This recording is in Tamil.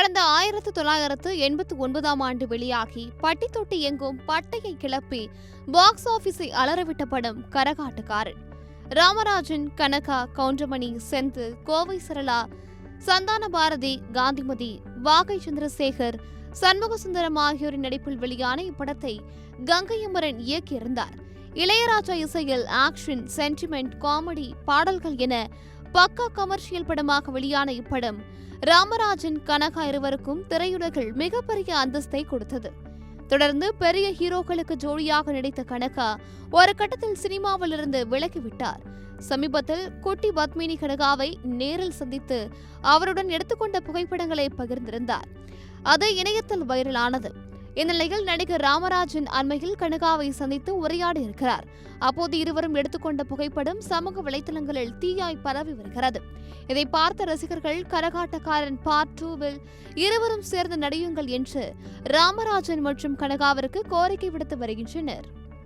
கடந்த 1989ஆம் ஆண்டு வெளியாகி பட்டி தொட்டி எங்கும் பட்டையை கிளப்பி பாக்ஸ் ஆபீஸை அலறவிட்ட படம் கரகாட்டக்காரன். ராமராஜன், கனகா, கவுண்டமணி, செந்தில், கோவை சரளா, சந்தான பாரதி, காந்திமதி, வாகை சந்திரசேகர், சண்முகசுந்தரம் ஆகியோரின் நடிப்பில் வெளியான இப்படத்தை கங்கை அமரன் இயக்கியிருந்தார். இளையராஜா இசையில் ஆக்ஷன், சென்டிமெண்ட், காமெடி பாடல்கள் என பக்கா கமர்ஷியல் படமாக வெளியான இப்படம் ராமராஜன், கனகா இருவருக்கும் திரையுலகில் மிகப்பெரிய அந்தஸ்தை கொடுத்தது. தொடர்ந்து பெரிய ஹீரோக்களுக்கு ஜோடியாக நடித்த கனகா ஒரு கட்டத்தில் சினிமாவில் இருந்து விலகிவிட்டார். சமீபத்தில் குட்டி பத்மினி கனகாவை நேரில் சந்தித்து அவருடன் எடுத்துக்கொண்ட புகைப்படங்களை பகிர்ந்திருந்தார். அது இணையத்தில் வைரலானது. இந்நிலையில் நடிகர் ராமராஜன் அண்மையில் கனகாவை சந்தித்து உரையாடி இருக்கிறார். அப்போது இருவரும் எடுத்துக்கொண்ட புகைப்படம் சமூக வலைதளங்களில் தீயாய் பரவி வருகிறது. இதை பார்த்த ரசிகர்கள் கரகாட்டக்காரன் பார்ட் 2வில் இருவரும் சேர்ந்து நடியுங்கள் என்று ராமராஜன் மற்றும் கனகாவிற்கு கோரிக்கை விடுத்து வருகின்றனர்.